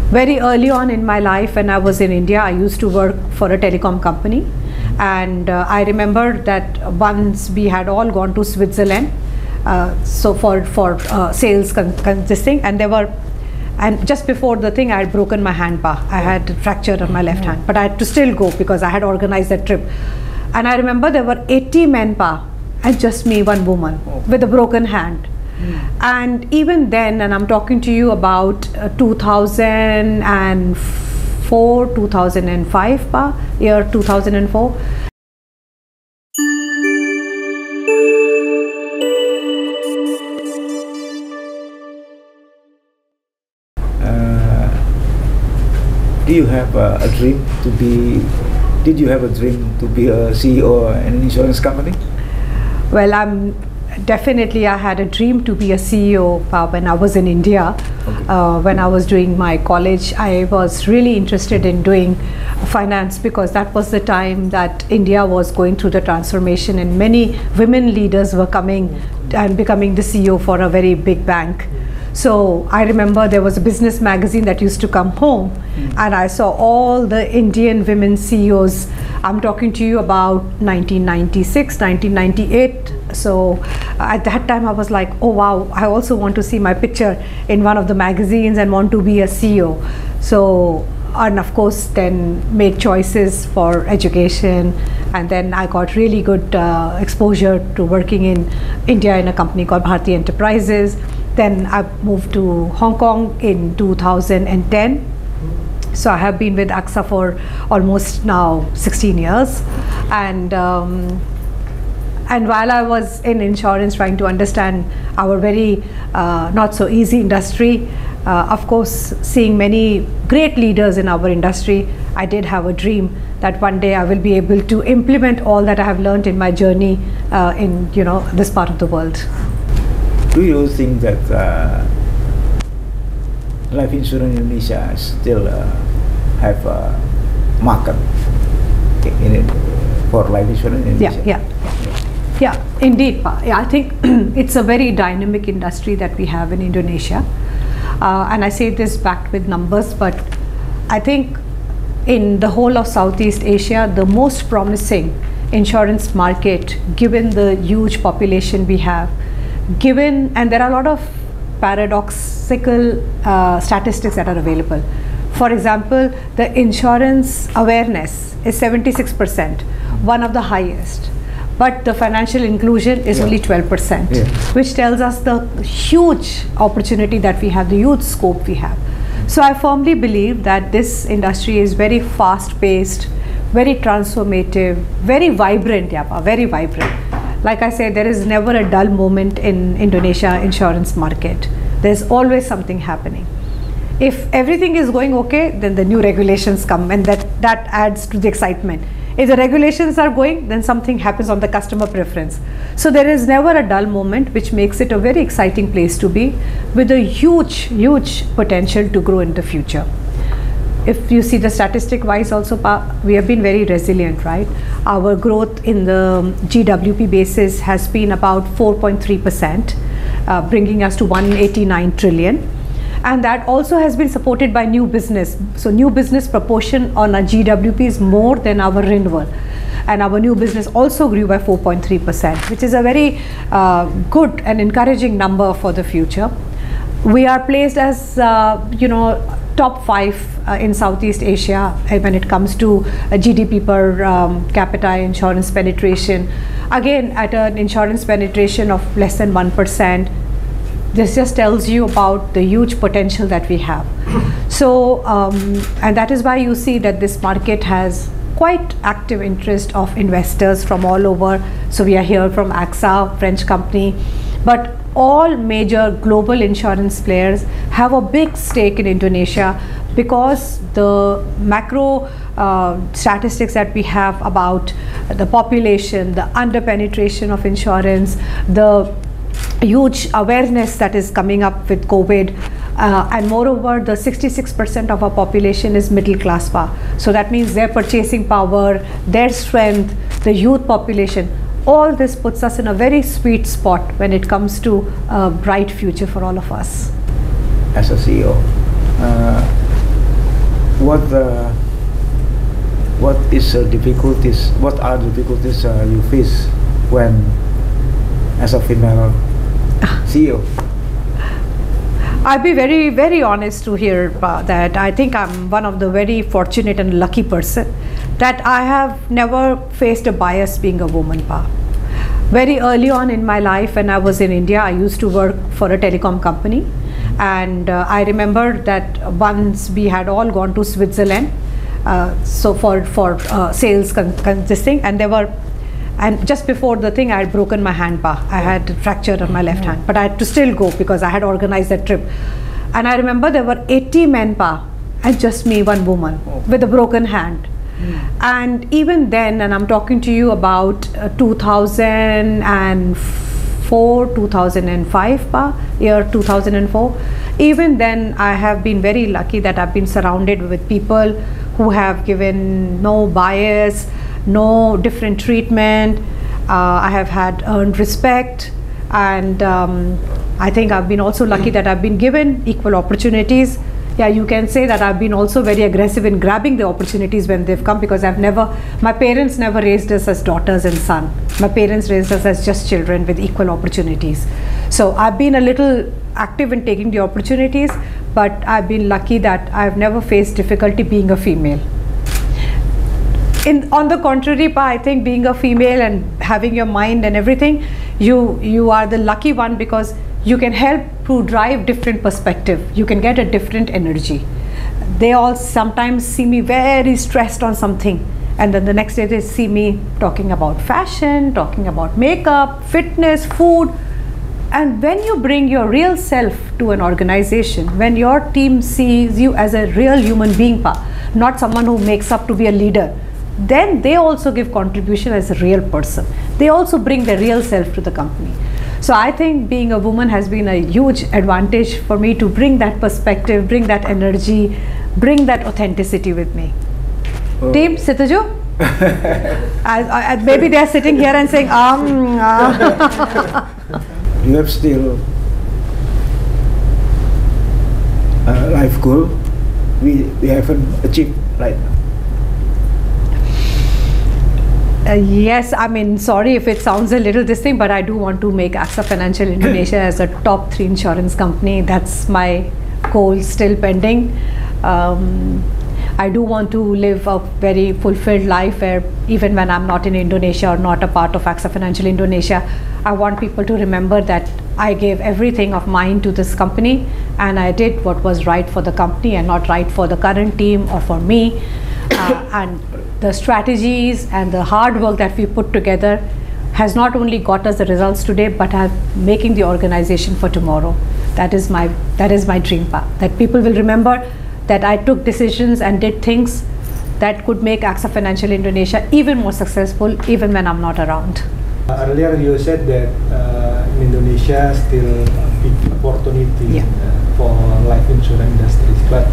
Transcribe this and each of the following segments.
Very early on in my life, when I was in India, I used to work for a telecom company, and I remember that once we had all gone to Switzerland, so for sales this thing, and just before the thing, I had broken my hand pa. I had a fracture on my left hand, but I had to still go because I had organized that trip. And I remember there were 80 men pa, and just me, one woman with a broken hand. And even then, and I'm talking to you about 2004, 2005 pa, year 2004. Do you have a dream to be? Did you have a dream to be a CEO in an insurance company? Well, definitely I had a dream to be a CEO when I was in India. Okay. When I was doing my college, I was really interested in doing finance because that was the time that India was going through the transformation, and many women leaders were coming and becoming the CEO for a very big bank. So I remember there was a business magazine that used to come home, and I saw all the Indian women CEOs. I'm talking to you about 1996, 1998. So at that time I was like, oh wow, I also want to see my picture in one of the magazines and want to be a CEO. So, and of course then made choices for education, and then I got really good exposure to working in India in a company called Bharti Enterprises. Then I moved to Hong Kong in 2010. So I have been with AXA for almost now 16 years. And while I was in insurance trying to understand our very not so easy industry, of course, seeing many great leaders in our industry, I did have a dream that one day I will be able to implement all that I have learned in my journey in this part of the world. Do you think that life insurance in Indonesia still have a market in it for life insurance in Indonesia? Yeah, indeed. Yeah, I think it's a very dynamic industry that we have in Indonesia. And I say this backed with numbers, but I think in the whole of Southeast Asia, the most promising insurance market, given the huge population we have, and there are a lot of paradoxical statistics that are available. For example, the insurance awareness is 76%, one of the highest. But the financial inclusion is only 12%, which tells us the huge opportunity that we have, the huge scope we have. So I firmly believe that this industry is very fast-paced, very transformative, very vibrant, very vibrant. Like I said, there is never a dull moment in Indonesia insurance market. There's always something happening. If everything is going okay, then the new regulations come, and that adds to the excitement. If the regulations are going, then something happens on the customer preference. So there is never a dull moment, which makes it a very exciting place to be, with a huge, huge potential to grow in the future. If you see the statistic wise also, we have been very resilient, right? Our growth in the GWP basis has been about 4.3%, bringing us to 189 trillion. And that also has been supported by new business. So new business proportion on our GWP is more than our renewal. And our new business also grew by 4.3%, which is a very good and encouraging number for the future. We are placed as, top 5 in Southeast Asia when it comes to GDP per capita insurance penetration. Again, at an insurance penetration of less than 1%. This just tells you about the huge potential that we have. So, and that is why you see that this market has quite active interest of investors from all over. So we are here from AXA, French company, but all major global insurance players have a big stake in Indonesia because the macro statistics that we have about the population, the under-penetration of insurance, the huge awareness that is coming up with COVID, and moreover the 66% of our population is middle class power. So that means their purchasing power, their strength, the youth population, all this puts us in a very sweet spot when it comes to a bright future for all of us. As a CEO, what is difficulties? What are difficulties you face when as a female CEO? I'll be very, very honest to hear that I think I'm one of the very fortunate and lucky person that I have never faced a bias being a woman. Very early on in my life when I was in India, I used to work for a telecom company, and I remember that once we had all gone to Switzerland, so for sales this thing, and just before the thing I had broken my hand. I had fractured on my left hand, but I had to still go because I had organized that trip. And I remember there were 80 men and just me, one woman with a broken hand. And even then, and I'm talking to you about 2004, 2005, year 2004. Even then, I have been very lucky that I've been surrounded with people who have given no bias, no different treatment. I have had earned respect, and I think I've been also lucky that I've been given equal opportunities. Yeah, you can say that I've been also very aggressive in grabbing the opportunities when they've come, because my parents never raised us as daughters and sons. My parents raised us as just children with equal opportunities. So I've been a little active in taking the opportunities, but I've been lucky that I've never faced difficulty being a female. On the contrary, I think being a female and having your mind and everything, you are the lucky one, because you can help to drive different perspective. You can get a different energy. They all sometimes see me very stressed on something, and then the next day they see me talking about fashion, talking about makeup, fitness, food. And when you bring your real self to an organization, when your team sees you as a real human being, not someone who makes up to be a leader, then they also give contribution as a real person. They also bring their real self to the company. So I think being a woman has been a huge advantage for me to bring that perspective, bring that energy, bring that authenticity with me. Team Sitaju? Maybe they are sitting here and saying, You have still a life goal we haven't achieved right now. Yes, I mean, sorry if it sounds a little this thing, but I do want to make AXA Financial Indonesia as a top 3 insurance company. That's my goal still pending. I do want to live a very fulfilled life where even when I'm not in Indonesia or not a part of AXA Financial Indonesia, I want people to remember that I gave everything of mine to this company, and I did what was right for the company and not right for the current team or for me. And the strategies and the hard work that we put together has not only got us the results today, but are making the organization for tomorrow. That is my dream path, that people will remember that I took decisions and did things that could make AXA Financial Indonesia even more successful even when I'm not around. Earlier you said that in Indonesia still a big opportunity for life insurance industries, but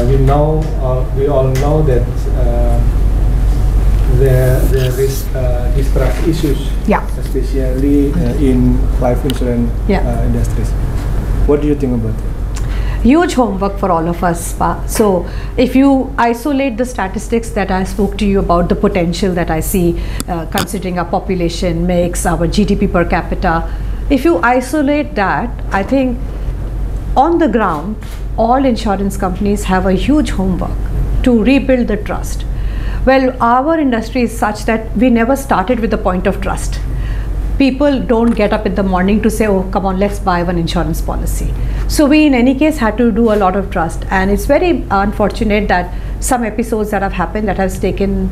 we all know that there is distrust issues, especially in life insurance industries. What do you think about it? Huge homework for all of us. So if you isolate the statistics that I spoke to you about, the potential that I see, considering our population mix, our GDP per capita, if you isolate that, I think on the ground, all insurance companies have a huge homework to rebuild the trust. Well, our industry is such that we never started with the point of trust. People don't get up in the morning to say, oh, come on, let's buy one insurance policy. So we in any case had to do a lot of trust, and it's very unfortunate that some episodes that have happened that has taken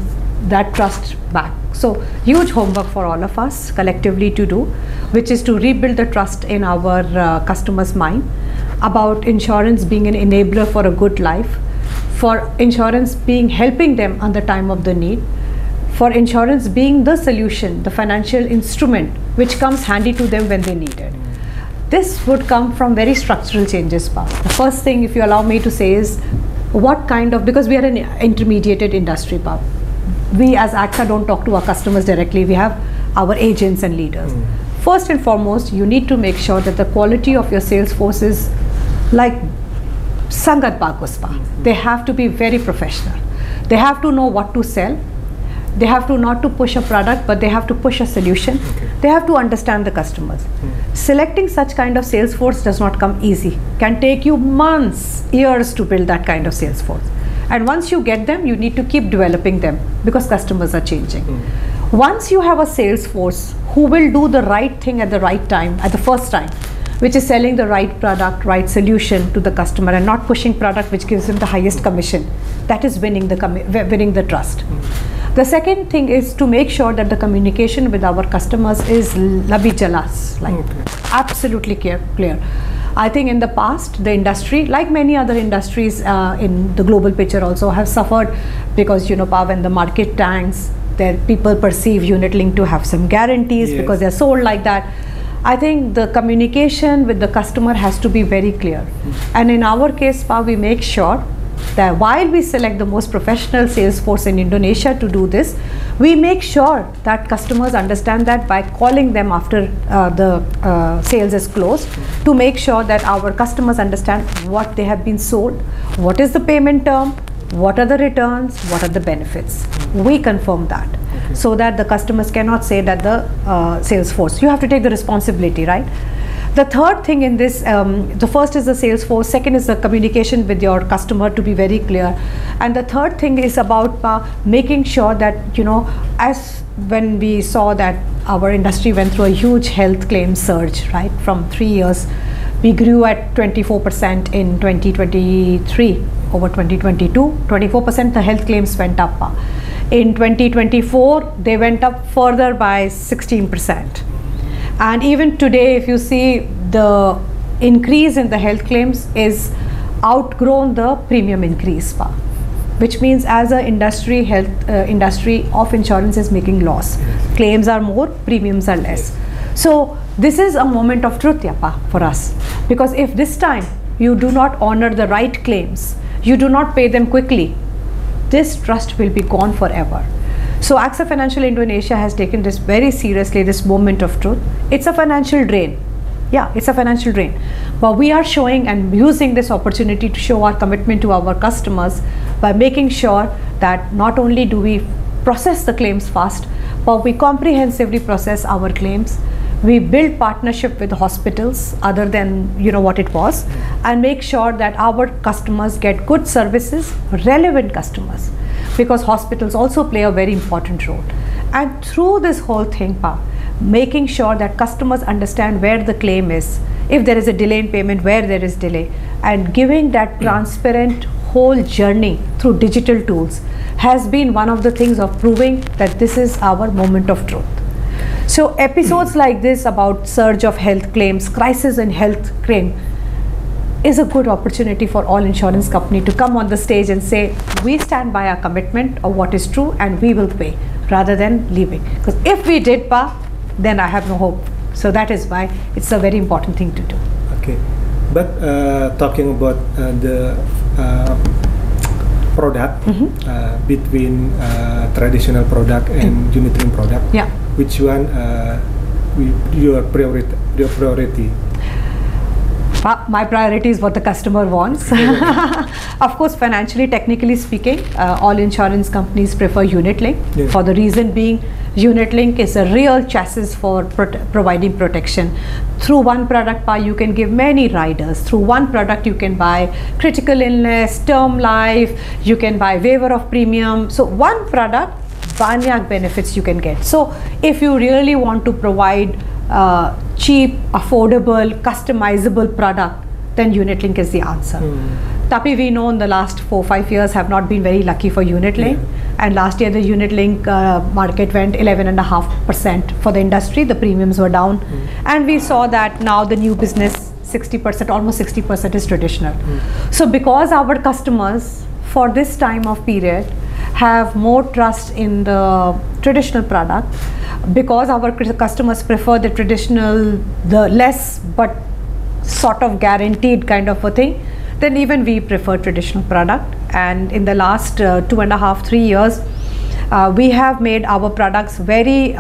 that trust back. So huge homework for all of us collectively to do, which is to rebuild the trust in our customers' mind about insurance being an enabler for a good life, for insurance being helping them on the time of the need, for insurance being the solution, the financial instrument which comes handy to them when they need it. This would come from very structural changes. The first thing, if you allow me to say, is what kind of, because we are an intermediated industry, we as AXA don't talk to our customers directly, we have our agents and leaders. First and foremost, you need to make sure that the quality of your sales force is like sangat bagus pa. They have to be very professional. They have to know what to sell. They have to not to push a product, but they have to push a solution. They have to understand the customers. Selecting such kind of sales force does not come easy. Can take you months, years to build that kind of sales force. And once you get them, you need to keep developing them because customers are changing. Once you have a sales force who will do the right thing at the right time, at the first time, which is selling the right product, right solution to the customer, and not pushing product which gives them the highest commission, that is winning the trust. The second thing is to make sure that the communication with our customers is labi jalas, like absolutely clear. I think in the past, the industry, like many other industries in the global picture also, have suffered because, you know, when the market tanks, there people perceive unit link to have some guarantees because they're sold like that. I think the communication with the customer has to be very clear. And in our case, we make sure that while we select the most professional sales force in Indonesia to do this, we make sure that customers understand that by calling them after the sales is closed, to make sure that our customers understand what they have been sold, what is the payment term, what are the returns, what are the benefits. We confirm that so that the customers cannot say that the sales force, you have to take the responsibility, right? The third thing in this, the first is the sales force, second is the communication with your customer to be very clear, and the third thing is about making sure that, you know, as when we saw that our industry went through a huge health claim surge, right, from 3 years, we grew at 24% in 2023 over 2022, 24% the health claims went up. In 2024, they went up further by 16%. And even today, if you see, the increase in the health claims is outgrown the premium increase, which means as a industry, industry of insurance is making loss. Claims are more, premiums are less. So this is a moment of truth, for us, because if this time you do not honor the right claims, you do not pay them quickly, this trust will be gone forever. So AXA Financial Indonesia has taken this very seriously, this moment of truth. It's a financial drain. Yeah, it's a financial drain. But we are showing and using this opportunity to show our commitment to our customers by making sure that not only do we process the claims fast, but we comprehensively process our claims. We build partnership with hospitals other than, you know, what it was, and make sure that our customers get good services, relevant customers, because hospitals also play a very important role. And through this whole thing, making sure that customers understand where the claim is, if there is a delay in payment, where there is delay, and giving that transparent whole journey through digital tools has been one of the things of proving that this is our moment of truth. So episodes like this about surge of health claims, crisis in health claim, is a good opportunity for all insurance company to come on the stage and say, we stand by our commitment of what is true and we will pay, rather than leaving. Because if we did, then I have no hope. So that is why it's a very important thing to do. Okay, but talking about the product between traditional product and unit link product, which one your priority? My priority is what the customer wants. Of course, financially, technically speaking, all insurance companies prefer unit link, for the reason being unit link is a real chassis for providing protection. Through one product, you can give many riders. Through one product, you can buy critical illness, term life, you can buy waiver of premium. So one product, banyak benefits you can get. So if you really want to provide cheap, affordable, customizable product, then unit link is the answer. Tapi we know in the last 4-5 years have not been very lucky for unit link, and last year the unit link market went 11.5% for the industry. The premiums were down, and we saw that now the new business 60%, almost 60% is traditional. So because our customers for this time of period have more trust in the traditional product, because our customers prefer the traditional, the less but sort of guaranteed kind of a thing, then even we prefer traditional product. And in the last 2.5-3 years, we have made our products very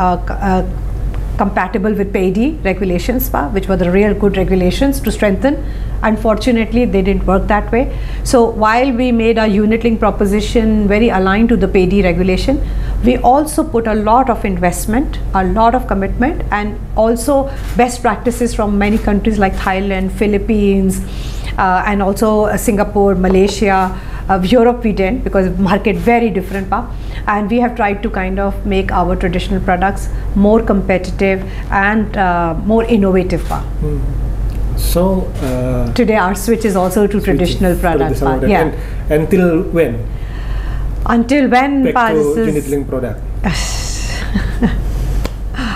compatible with PAYD regulations, which were the real good regulations to strengthen. Unfortunately, they didn't work that way. So while we made our unit-linked proposition very aligned to the PAYD regulation, we also put a lot of investment, a lot of commitment, and also best practices from many countries like Thailand, Philippines, and also Singapore, Malaysia. Europe we didn't, because market very different, and we have tried to kind of make our traditional products more competitive and more innovative. So today our switch is also to traditional products. Yeah. And until when? Until when? Back to unit-linked product.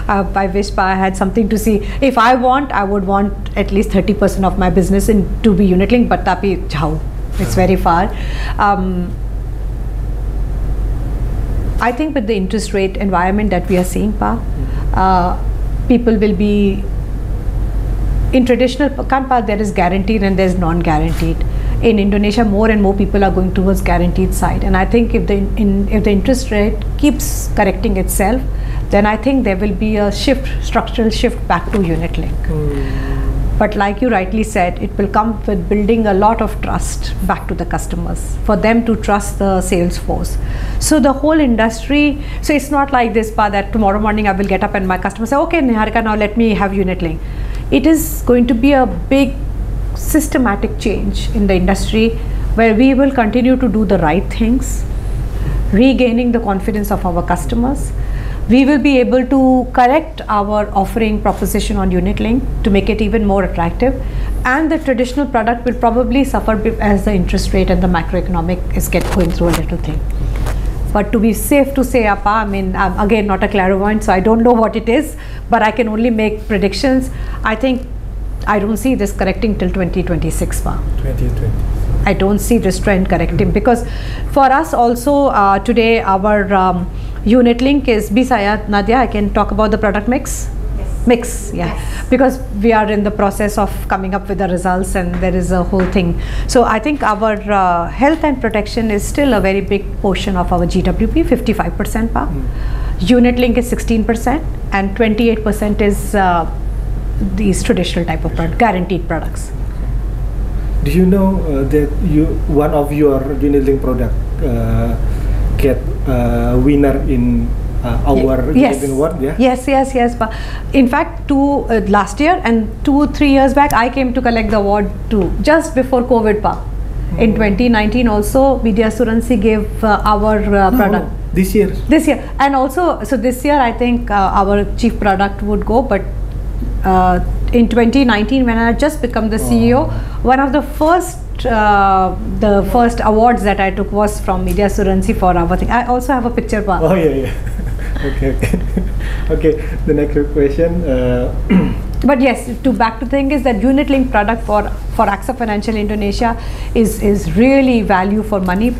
I wish I had something to see. If I would want at least 30% of my business to be unit-linked, but tapi jao. It's very far. I think with the interest rate environment that we are seeing, people will be in traditional there is guaranteed and there's non-guaranteed. In Indonesia, more and more people are going towards guaranteed side, and I think if the interest rate keeps correcting itself, then I think there will be a structural shift back to unit link. But like you rightly said, it will come with building a lot of trust back to the customers, for them to trust the sales force. So the whole industry, so it's not like this, that tomorrow morning I will get up and my customer say, okay, Niharika, now let me have unit link. It is going to be a big systematic change in the industry, where we will continue to do the right things, regaining the confidence of our customers. We will be able to correct our offering proposition on unit link to make it even more attractive, and the traditional product will probably suffer as the interest rate and the macroeconomic is going through a little thing. But to be safe to say, I mean, I'm again not a clairvoyant, so I don't know what it is, but I can only make predictions. I think I don't see this correcting till 2026. 2020. I don't see this trend correcting, because for us also today our unit link is Bisaya. Nadia, I can talk about the product mix? Yes. Mix, yeah. Yes. Because we are in the process of coming up with the results, and there is a whole thing. So I think our health and protection is still a very big portion of our GWP, 55%. Unit link is 16%, and 28% is these traditional type of guaranteed products. Do you know that one of your unit-linked product get winner in our unit-linked award? Yeah. Yes. In fact, last year and 2-3 years back, I came to collect the award too, just before COVID. In 2019 also, Asuransi gave our product. This year? This year. And also, so this year I think our chief product would go, but in 2019, when I had just become the CEO, one of the first awards that I took was from Asuransi for our thing. I also have a picture. Oh yeah. Okay. The next question. But yes, back to the thing is that unit linked product for AXA Financial Indonesia is really value for money,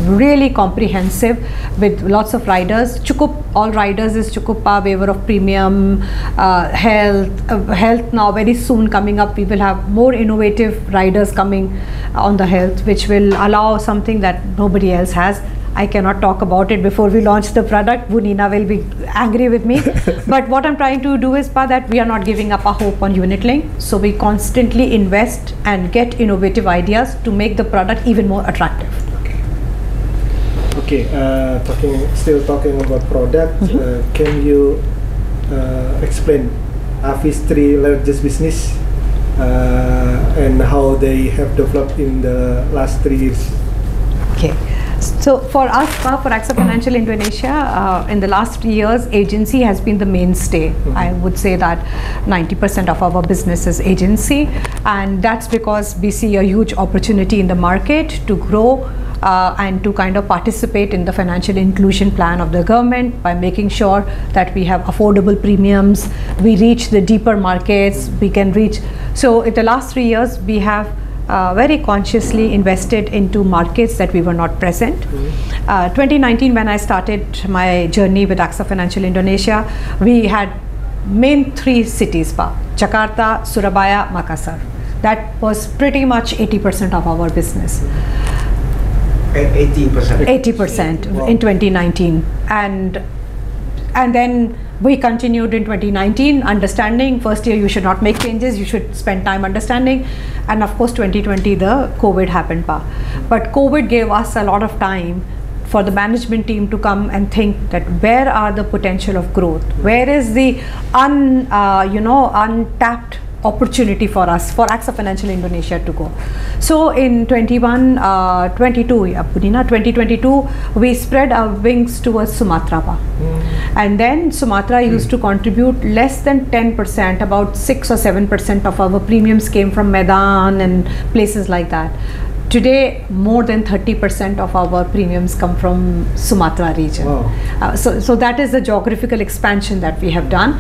really comprehensive with lots of riders. Cukup, all riders is cukup waiver of premium, health now very soon coming up. We will have more innovative riders coming on the health, which will allow something that nobody else has. I cannot talk about it before we launch the product. Bunina will be angry with me. But what I'm trying to do is that we are not giving up our hope on unit link. So we constantly invest and get innovative ideas to make the product even more attractive. Okay, still talking about product, can you explain Afi's 3 largest business and how they have developed in the last 3 years? Okay. So for us, for AXA Financial Indonesia, in the last 3 years, agency has been the mainstay. I would say that 90% of our business is agency, and that's because we see a huge opportunity in the market to grow and to kind of participate in the financial inclusion plan of the government by making sure that we have affordable premiums, we reach the deeper markets, we can reach. So in the last 3 years, we have very consciously invested into markets that we were not present. 2019, when I started my journey with AXA Financial Indonesia, we had main 3 cities, Jakarta, Surabaya, Makassar. That was pretty much 80% of our business. 80%. 80% Wow. in 2019, and then we continued in 2019, understanding first year you should not make changes, you should spend time understanding, and of course 2020 the COVID happened. But COVID gave us a lot of time for the management team to come and think that where are the potential of growth, where is the untapped opportunity for us, for AXA Financial Indonesia to go. So in 2022 we spread our wings towards Sumatra, and then Sumatra used to contribute less than 10%, about 6 or 7% of our premiums came from Medan and places like that. Today, more than 30% of our premiums come from Sumatra region. Wow. So that is the geographical expansion that we have done.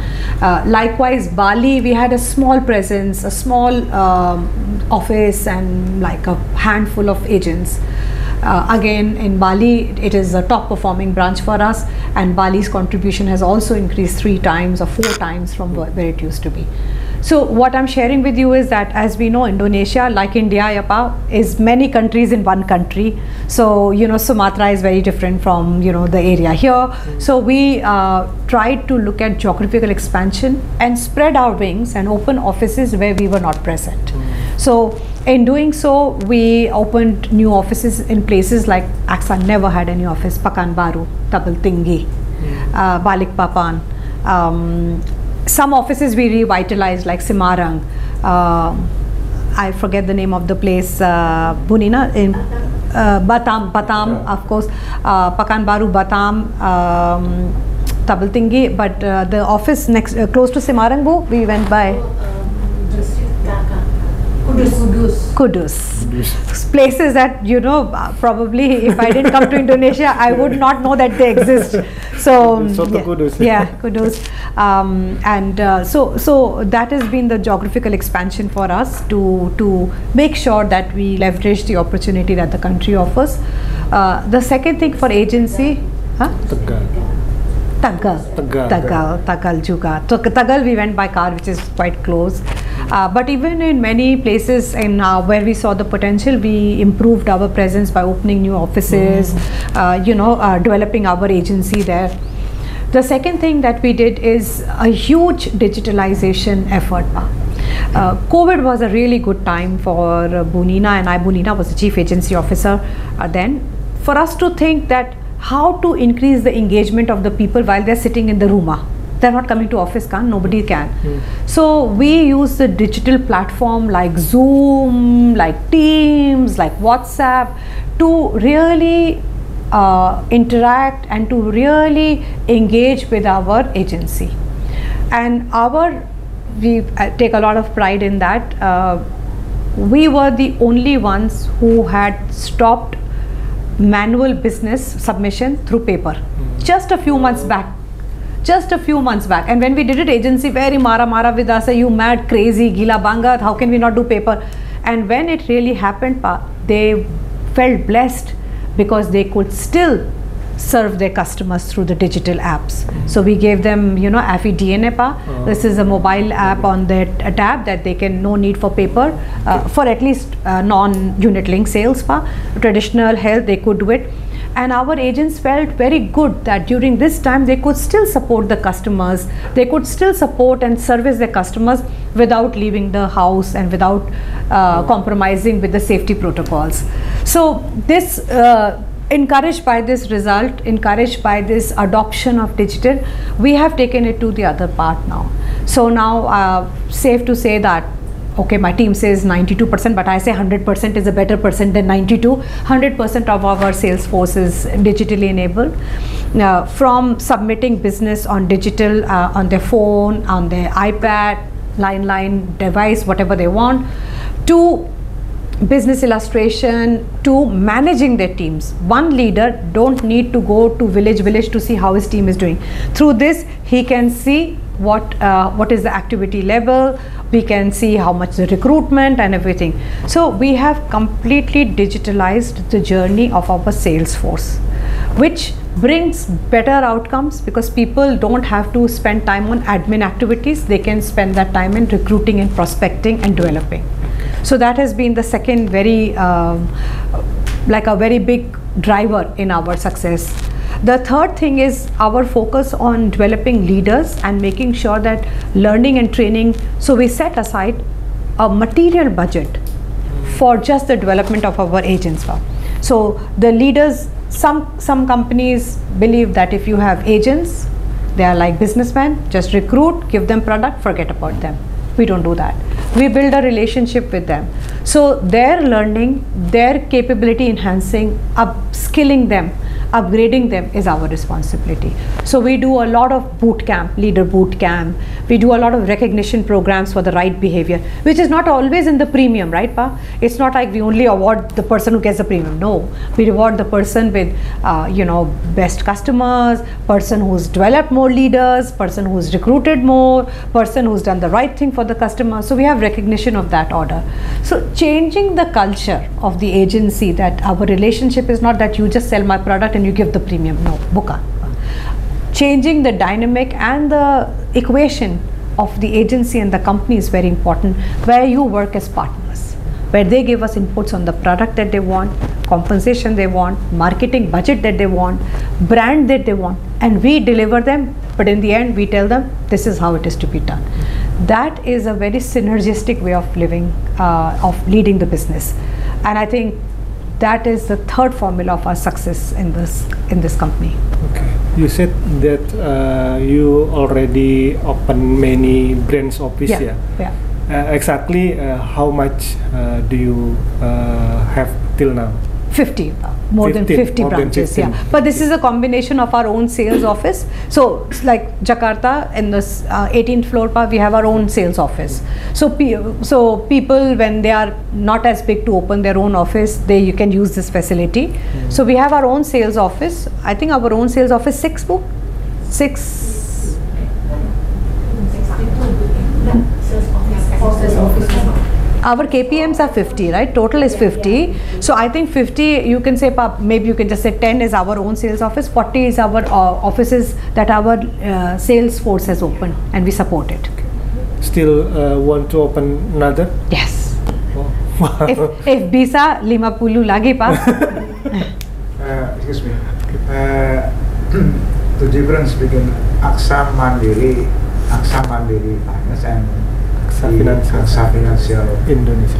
Likewise, Bali, we had a small presence, a small office and like a handful of agents. Again, in Bali, it is a top performing branch for us, and Bali's contribution has also increased 3 times or 4 times from where it used to be. So what I'm sharing with you is that, as we know, Indonesia, like India, Yapa, is many countries in one country. So, Sumatra is very different from, the area here. So we tried to look at geographical expansion and spread our wings and open offices where we were not present. So in doing so, we opened new offices in places like AXA never had any office, Pekanbaru, Tabeltinggi, Balikpapan. Some offices we revitalized, like Semarang. I forget the name of the place, Bunina, in Batam, of course, Pekanbaru, Batam, Tabeltinggi, but the office next, close to Semarang, we went by Kudus. Places that, probably if I didn't come to Indonesia, I would not know that they exist. So Kudus. Yeah, Kudus. So that has been the geographical expansion for us to make sure that we leverage the opportunity that the country offers. The second thing for agency, Tagal juga. Tagal we went by car, which is quite close. But even in many places where we saw the potential, we improved our presence by opening new offices, developing our agency there. The second thing that we did is a huge digitalization effort. COVID was a really good time for Bunina, and Bunina was the chief agency officer then, for us to think that how to increase the engagement of the people while they're sitting in the room. They're not coming to office, nobody can. So we use the digital platform like Zoom, like Teams, like WhatsApp to really interact and to really engage with our agency. And we take a lot of pride in that. We were the only ones who had stopped manual business submission through paper just a few months back. And when we did it, agency very mara with us, you mad, crazy, gila bangat, how can we not do paper? And when it really happened, they felt blessed because they could still serve their customers through the digital apps. So we gave them, AFI DNA This is a mobile app on their tab that they can, no need for paper, for at least non-unit link sales. Traditional health, they could do it. And our agents felt very good that during this time they could still support the customers, they could still support and service their customers without leaving the house and without compromising with the safety protocols. So this encouraged by this result, encouraged by this adoption of digital, we have taken it to the other part now. So now safe to say that, okay, my team says 92%, but I say 100% is a better percent than 92. 100% of our sales force is digitally enabled. From submitting business on digital, on their phone, on their iPad, line device, whatever they want, to business illustration, to managing their teams. One leader don't need to go to village to see how his team is doing. Through this, he can see what is the activity level, we can see how much the recruitment and everything. So we have completely digitalized the journey of our sales force, which brings better outcomes because people don't have to spend time on admin activities, they can spend that time in recruiting and prospecting and developing. So that has been the second very like a very big driver in our success. The third thing is our focus on developing leaders and making sure that learning and training, so we set aside a material budget for just the development of our agents. So the leaders, some companies believe that if you have agents, they are like businessmen, just recruit, give them product, forget about them. We don't do that. We build a relationship with them. So their learning, their capability enhancing, upskilling them, upgrading them is our responsibility. So we do a lot of boot camp, leader boot camp. We do a lot of recognition programs for the right behavior, which is not always in the premium, right, Pa? It's not like we only award the person who gets the premium. No, we reward the person with, best customers, person who's developed more leaders, person who's recruited more, person who's done the right thing for the customer. So we have recognition of that order. So changing the culture of the agency, that our relationship is not that you just sell my product and you give the premium. No, buka. Changing the dynamic and the equation of the agency and the company is very important, where you work as partners, where they give us inputs on the product that they want, compensation they want, marketing budget that they want, brand that they want, and we deliver them, but in the end we tell them this is how it is to be done. That is a very synergistic way of living, of leading the business, and I think that is the third formula of our success in this company. Okay. You said that you already opened many branch office. Yeah. Exactly how much do you have till now? 50, more than 50 branches. Yeah, but this is a combination of our own sales office. So it's like Jakarta in the 18th floor, we have our own sales office. So people, when they are not as big to open their own office, you can use this facility. So we have our own sales office. I think our own sales office 6. Our KPMs are 50, right? Total is 50. So I think 50, you can say, maybe you can just say 10 is our own sales office, 40 is our offices that our sales force has opened, and we support it. Still want to open another? Yes. Wow. If bisa 50 lagi, Pa. Excuse me. The difference between AXA Mandiri Finance and AXA Financial Indonesia.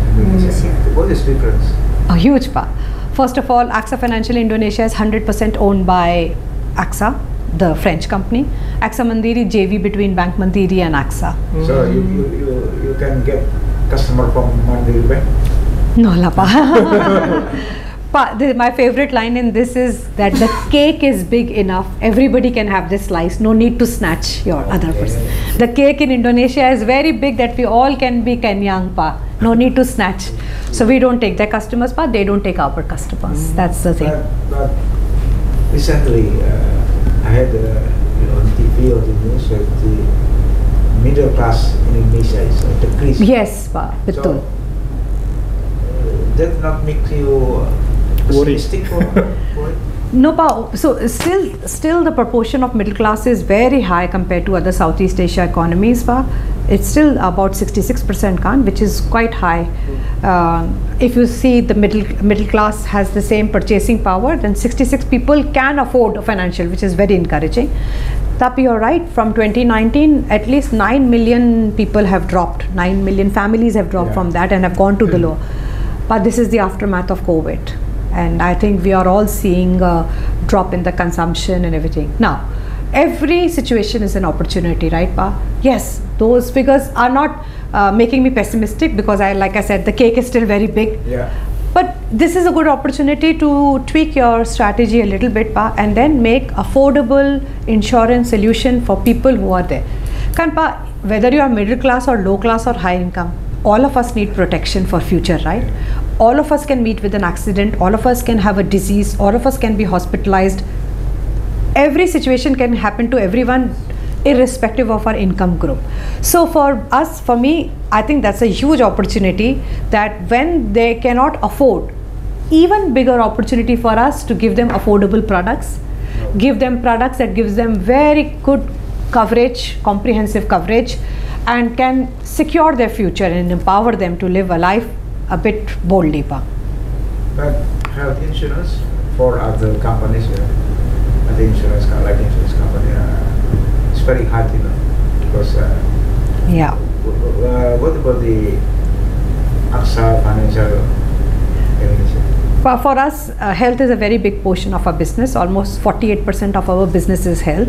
What is the difference? A huge part. First of all, AXA Financial Indonesia is 100% owned by AXA, the French company. AXA Mandiri JV between Bank Mandiri and AXA. So you can get customer from Mandiri Bank? No, la pa. My favorite line in this is that the cake is big enough, everybody can have this slice, no need to snatch your other person. The cake in Indonesia is very big that we all can be kenyang, pa. No need to snatch. So we don't take their customers, pa. They don't take our customers. That's the thing. But recently, I had on TV or the news that the middle class in Indonesia is decreasing. Yes, pa. Betul. So, that not make you pessimistic for it? No, pa. So still the proportion of middle class is very high compared to other Southeast Asia economies, pa. It's still about 66%, which is quite high. If you see the middle class has the same purchasing power, then 66 people can afford a financial, which is very encouraging. Tapi, you're right, from 2019, at least 9 million people have dropped. 9 million families have dropped from that and have gone to the lower. But this is the aftermath of COVID. And I think we are all seeing a drop in the consumption and everything. Now, every situation is an opportunity, right, Pa? Yes, those figures are not making me pessimistic, because like I said, the cake is still very big. Yeah. But this is a good opportunity to tweak your strategy a little bit, Pa, and then make affordable insurance solution for people who are there. Kan, Pa, whether you are middle class or low class or high income, all of us need protection for future, right? All of us can meet with an accident, all of us can have a disease, all of us can be hospitalized. Every situation can happen to everyone, irrespective of our income group. So for me, I think that's a huge opportunity, that when they cannot afford, even bigger opportunity for us to give them affordable products, give them products that gives them very good coverage, comprehensive coverage, and can secure their future and empower them to live a life a bit boldly. But health insurance for other companies, other insurance, like insurance company, it's very hard, because Yeah. what about the AXA Financial Indonesia? For us, health is a very big portion of our business. Almost 48% of our business is health.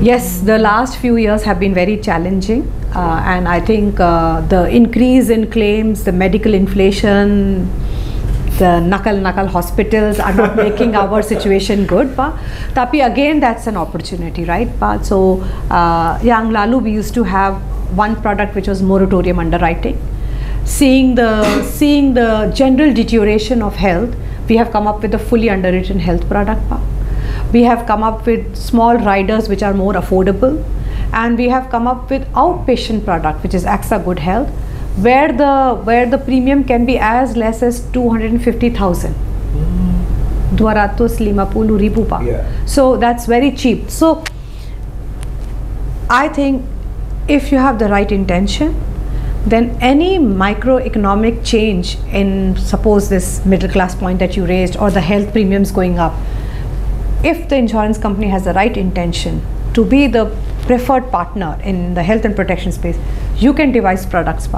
Yes, the last few years have been very challenging, and I think the increase in claims, the medical inflation, the nakal hospitals are not making our situation good, pa. Tapi again, that's an opportunity, right, pa? So, yang lalu we used to have one product which was moratorium underwriting. Seeing the general deterioration of health, we have come up with a fully underwritten health product, pa. We have come up with small riders which are more affordable, and we have come up with outpatient product which is AXA Good Health, where the premium can be as less as 250,000. 250,000 pa. Yeah. So that's very cheap. So I think if you have the right intention, then any microeconomic change in, suppose, this middle class point that you raised, or the health premiums going up, if the insurance company has the right intention to be the preferred partner in the health and protection space, you can devise products,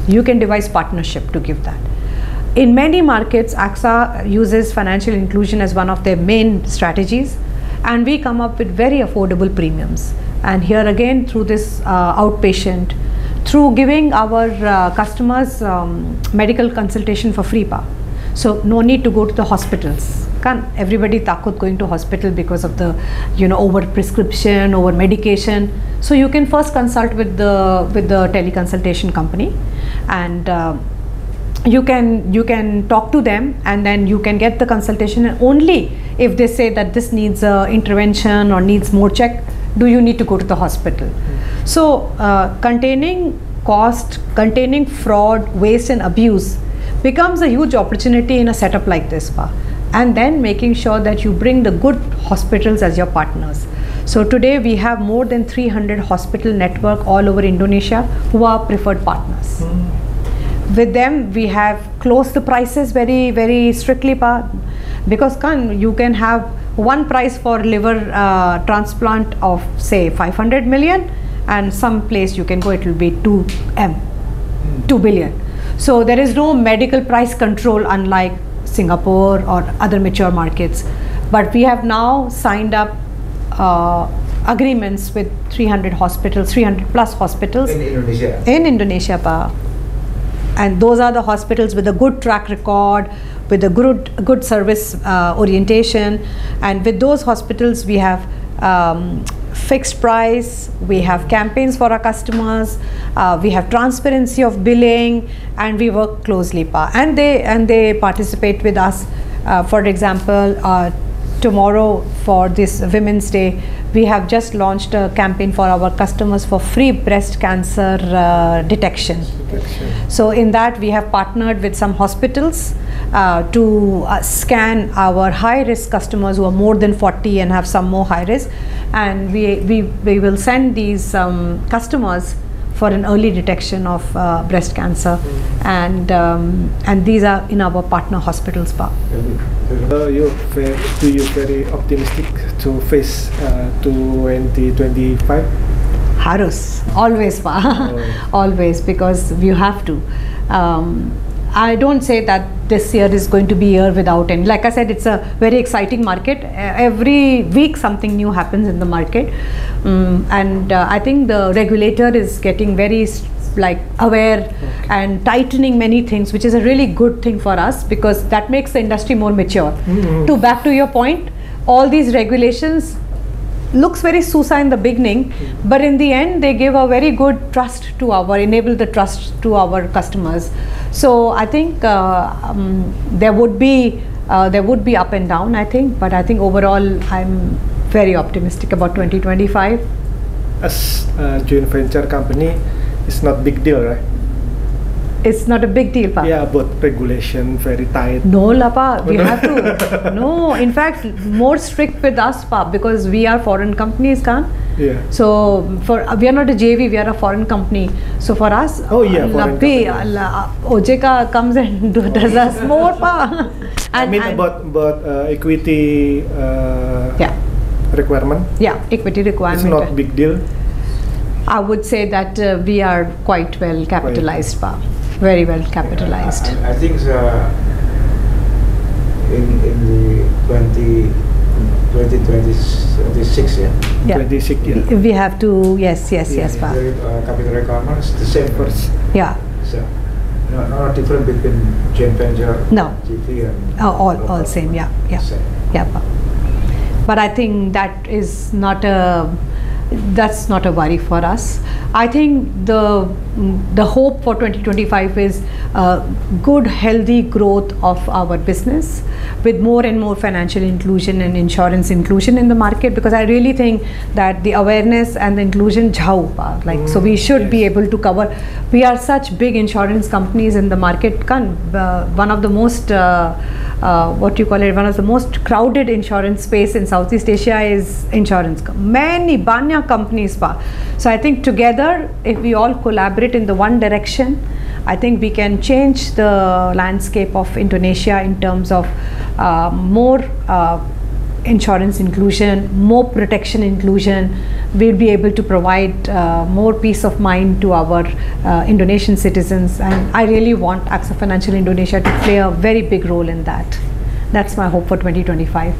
you can devise partnership to give that. In many markets, AXA uses financial inclusion as one of their main strategies, and we come up with very affordable premiums. And here again, through this outpatient, through giving our customers medical consultation for free, pa. So no need to go to the hospitals. Can everybody takut going to hospital because of the over prescription, over medication. So you can first consult with the teleconsultation company, and you can talk to them, and then you can get the consultation. And only if they say that this needs intervention or needs more check, do you need to go to the hospital. So containing cost, containing fraud, waste and abuse becomes a huge opportunity in a setup like this, pa. And then making sure that you bring the good hospitals as your partners. So today we have more than 300 hospital network all over Indonesia who are preferred partners. With them we have closed the prices very, very strictly, pa. Because you can have one price for liver transplant of say 500 million, and some place you can go, it will be 2 billion. So there is no medical price control unlike Singapore or other mature markets. But we have now signed up agreements with 300 hospitals, 300 plus hospitals In Indonesia? In Indonesia, pa. And those are the hospitals with a good track record, with a good service orientation. And with those hospitals we have fixed price, we have campaigns for our customers, we have transparency of billing, and we work closely, pa. And they participate with us. For example, tomorrow for this Women's Day, we have just launched a campaign for our customers for free breast cancer detection. So in that we have partnered with some hospitals to scan our high risk customers who are more than 40 and have some more high risk, and we will send these customers for an early detection of breast cancer, and these are in our partner hospitals, pa. You're very optimistic to face 2025? Harus, always, pa. Always, because you have to. I don't say that this year is going to be a year without any. Like I said, it's a very exciting market. Every week something new happens in the market, and I think the regulator is getting very aware and tightening many things, which is a really good thing for us, because that makes the industry more mature. Back to your point, all these regulations looks very SUSA in the beginning, but in the end they give a very good trust to enable the trust to our customers. So I think there would be up and down, I think, but I think overall I'm very optimistic about 2025. As a joint venture company, it's not big deal, right? it's not a big deal, pa. Yeah, but regulation very tight. No, la, pa. We have to. No, in fact, more strict with us, pa, because we are foreign companies, can. Yeah. So we are not a JV, we are a foreign company. So for us, foreign companies. OJK comes and does us more, pa. I mean about equity requirement. Yeah, equity requirement. It's not a big deal. I would say that we are quite well capitalized, pa. Very well capitalized. I think in the 2026, yeah. 26, yeah. We have to, yes, pa. The capital requirements the same first. Yeah. So, not different between joint venture, No. GP and all same, yeah. Same. Yeah, pa. But I think that's not a worry for us. I think the hope for 2025 is good, healthy growth of our business with more and more financial inclusion and insurance inclusion in the market, because I really think that the awareness and the inclusion so we should be able to cover. We are such big insurance companies in the market. One of the most one of the most crowded insurance space in Southeast Asia is insurance. Many banya companies, pa. So I think together, if we all collaborate in the one direction, I think we can change the landscape of Indonesia in terms of more insurance inclusion, more protection inclusion. We'll be able to provide more peace of mind to our Indonesian citizens, and I really want AXA Financial Indonesia to play a very big role in that. That's my hope for 2025.